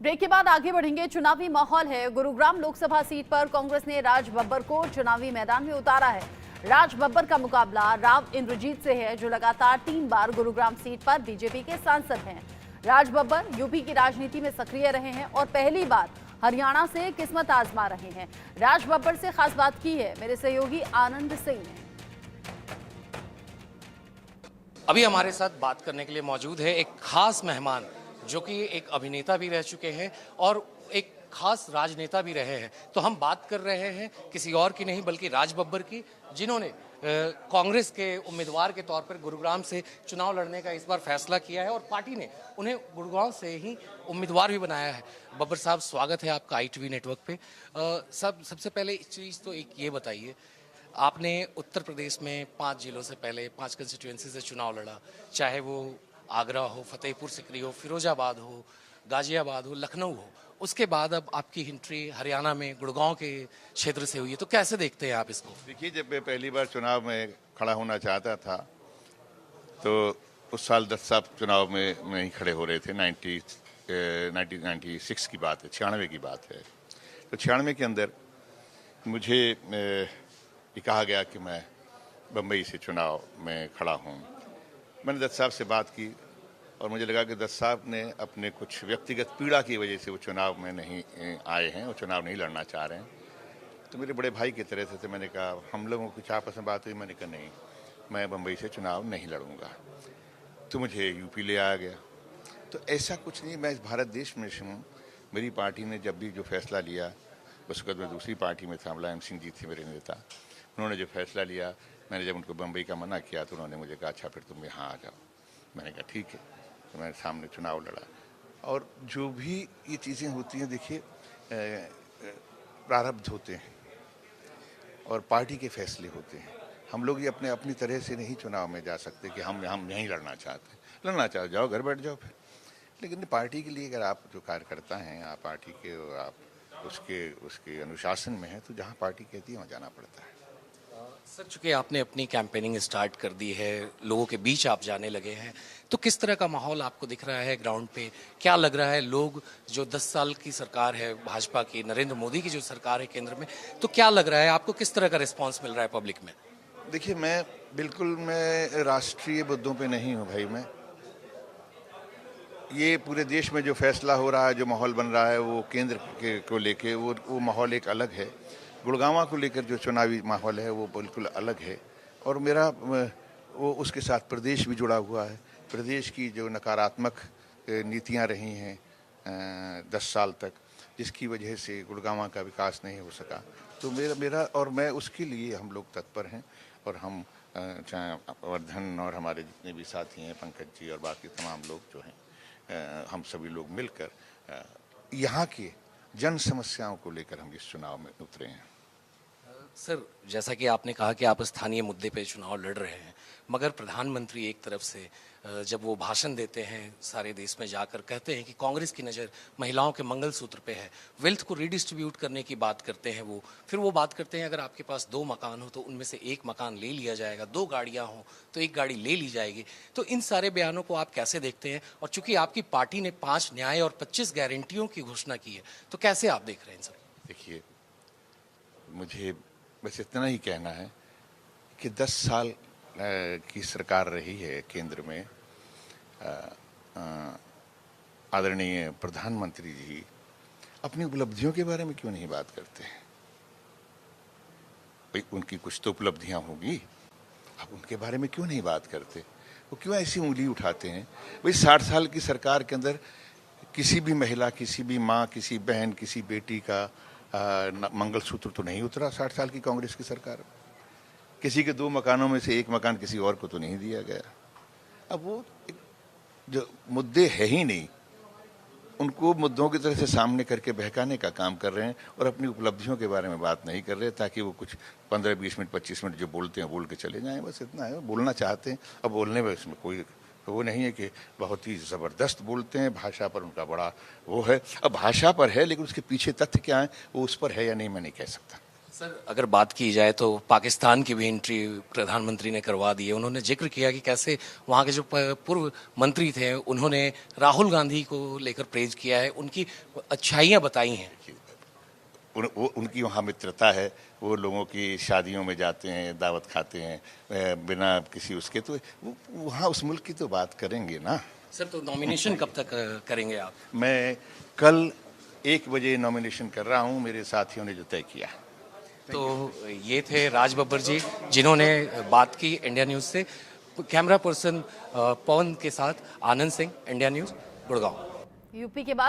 Break के बाद आगे बढ़ेंगे। चुनावी माहौल है। गुरुग्राम लोकसभा सीट पर कांग्रेस ने राज बब्बर को चुनावी मैदान में उतारा है। राज बब्बर का मुकाबला राव इंद्रजीत से है, जो लगातार 3 बार गुरुग्राम सीट पर बीजेपी के सांसद हैं। राज बब्बर यूपी की राजनीति में सक्रिय रहे हैं और पहली बार हरियाणा से किस्मत आजमा रहे हैं। राज बब्बर से खास बात की है मेरे सहयोगी आनंद सिंह ने। अभी हमारे साथ बात करने के लिए मौजूद है एक खास मेहमान, जो कि एक अभिनेता भी रह चुके हैं और एक खास राजनेता भी रहे हैं। तो हम बात कर रहे हैं किसी और की नहीं बल्कि राज बब्बर की, जिन्होंने कांग्रेस के उम्मीदवार के तौर पर गुरुग्राम से चुनाव लड़ने का इस बार फैसला किया है और पार्टी ने उन्हें गुरुग्राम से ही उम्मीदवार भी बनाया है। बब्बर साहब, स्वागत है आपका ITV नेटवर्क पे। सबसे पहले इस चीज़ तो एक ये बताइए, आपने उत्तर प्रदेश में 5 जिलों से पहले 5 कंस्टिट्यूएंसी से चुनाव लड़ा, चाहे वो आगरा हो, फतेहपुर सिकरी हो, फिरोजाबाद हो, गाजियाबाद हो, लखनऊ हो। उसके बाद अब आपकी एंट्री हरियाणा में गुड़गांव के क्षेत्र से हुई है, तो कैसे देखते हैं आप इसको? देखिए, जब मैं पहली बार चुनाव में खड़ा होना चाहता था तो उस साल 10 साहब चुनाव में नहीं खड़े हो रहे थे। 1996 की बात है, 96 की बात है। तो 96 के अंदर मुझे ये कहा गया कि मैं बम्बई से चुनाव में खड़ा हूँ। मैंने दत्त साहब से बात की और मुझे लगा कि दत्त साहब ने अपने कुछ व्यक्तिगत पीड़ा की वजह से वो चुनाव में नहीं आए हैं, वो चुनाव नहीं लड़ना चाह रहे हैं। तो मेरे बड़े भाई की तरह थे। मैंने कहा, हम लोगों की आपस में बात हुई, मैंने कहा नहीं, मैं बम्बई से चुनाव नहीं लड़ूंगा। तो मुझे यूपी ले आया गया। तो ऐसा कुछ नहीं, मैं इस भारत देश में हूँ। मेरी पार्टी ने जब भी जो फैसला लिया, उस वक्त मैं दूसरी पार्टी में था, मुलायम सिंह जी थे मेरे नेता। उन्होंने जो फैसला लिया, मैंने जब उनको बम्बई का मना किया तो उन्होंने मुझे कहा अच्छा फिर तुम यहाँ आ जाओ। मैंने कहा ठीक है। तो मैंने सामने चुनाव लड़ा। और जो भी ये चीज़ें होती हैं, देखिए, प्रारब्ध होते हैं और पार्टी के फैसले होते हैं। हम लोग ये अपनी तरह से नहीं चुनाव में जा सकते कि हम नहीं लड़ना चाहते। लड़ना चाहो जाओ, घर बैठ जाओ फिर। लेकिन पार्टी के लिए अगर आप जो कार्यकर्ता हैं, आप पार्टी के आप उसके अनुशासन में हैं, तो जहाँ पार्टी कहती है वहाँ जाना पड़ता है। सर, चूंकि आपने अपनी कैंपेनिंग स्टार्ट कर दी है, लोगों के बीच आप जाने लगे हैं, तो किस तरह का माहौल आपको दिख रहा है ग्राउंड पे? क्या लग रहा है, लोग जो 10 साल की सरकार है भाजपा की, नरेंद्र मोदी की जो सरकार है केंद्र में, तो क्या लग रहा है आपको, किस तरह का रिस्पांस मिल रहा है पब्लिक में? देखिए, मैं राष्ट्रीय मुद्दों पे नहीं हूँ भाई। मैं ये पूरे देश में जो फैसला हो रहा है, जो माहौल बन रहा है, वो केंद्र को लेके वो माहौल एक अलग है। गुड़गांव को लेकर जो चुनावी माहौल है वो बिल्कुल अलग है। और मेरा वो उसके साथ प्रदेश भी जुड़ा हुआ है। प्रदेश की जो नकारात्मक नीतियां रही हैं 10 साल तक, जिसकी वजह से गुड़गांव का विकास नहीं हो सका, तो मेरा और मैं उसके लिए हम लोग तत्पर हैं। और हम चाहे वर्धन और हमारे जितने भी साथी हैं, पंकज जी और बाकी तमाम लोग जो हैं, हम सभी लोग मिलकर यहाँ के जन समस्याओं को लेकर हम इस चुनाव में उतरे हैं। सर, जैसा कि आपने कहा कि आप स्थानीय मुद्दे पे चुनाव लड़ रहे हैं, मगर प्रधानमंत्री एक तरफ से जब वो भाषण देते हैं सारे देश में जाकर, कहते हैं कि कांग्रेस की नज़र महिलाओं के मंगलसूत्र पे है, वेल्थ को रिडिस्ट्रीब्यूट करने की बात करते हैं वो। फिर वो बात करते हैं अगर आपके पास 2 मकान हो तो उनमें से 1 मकान ले लिया जाएगा, 2 गाड़ियाँ हों तो 1 गाड़ी ले ली जाएगी। तो इन सारे बयानों को आप कैसे देखते हैं? और चूंकि आपकी पार्टी ने 5 न्याय और 25 गारंटियों की घोषणा की है, तो कैसे आप देख रहे हैं सब? देखिए, मुझे बस इतना ही कहना है कि 10 साल की सरकार रही है केंद्र में। आदरणीय प्रधानमंत्री जी अपनी उपलब्धियों के बारे में क्यों नहीं बात करते हैं? भाई, उनकी कुछ तो उपलब्धियां होंगी, आप उनके बारे में क्यों नहीं बात करते? वो क्यों ऐसी उंगली उठाते हैं? भाई, 60 साल की सरकार के अंदर किसी भी महिला, किसी भी माँ, किसी बहन, किसी बेटी का मंगलसूत्र तो नहीं उतरा 60 साल की कांग्रेस की सरकार। किसी के 2 मकानों में से 1 मकान किसी और को तो नहीं दिया गया। अब वो जो मुद्दे है ही नहीं, उनको मुद्दों की तरह से सामने करके बहकाने का काम कर रहे हैं और अपनी उपलब्धियों के बारे में बात नहीं कर रहे, ताकि वो कुछ 15-20 मिनट 25 मिनट जो बोलते हैं बोल के चले जाएं। बस इतना है, बोलना चाहते हैं। अब बोलने में इसमें कोई वो नहीं है कि बहुत ही ज़बरदस्त बोलते हैं, भाषा पर उनका बड़ा वो है। अब भाषा पर है, लेकिन उसके पीछे तथ्य क्या है, वो उस पर है या नहीं, मैं नहीं कह सकता। सर अगर बात की जाए तो पाकिस्तान की भी एंट्री प्रधानमंत्री ने करवा दी है। उन्होंने जिक्र किया कि कैसे वहाँ के जो पूर्व मंत्री थे उन्होंने राहुल गांधी को लेकर प्रेज किया है, उनकी अच्छाइयाँ बताई हैं। उनकी वहाँ मित्रता है, वो लोगों की शादियों में जाते हैं, दावत खाते हैं बिना किसी उसके, तो वहाँ उस मुल्क की तो बात करेंगे ना। सर तो नॉमिनेशन कब तक करेंगे आप? मैं कल 1 बजे नॉमिनेशन कर रहा हूँ, मेरे साथियों ने जो तय किया। तो ये थे राज बब्बर जी जिन्होंने बात की इंडिया न्यूज़ से। कैमरा पर्सन पवन के साथ Anand Singh, India news, Gurgaon. UP के बाद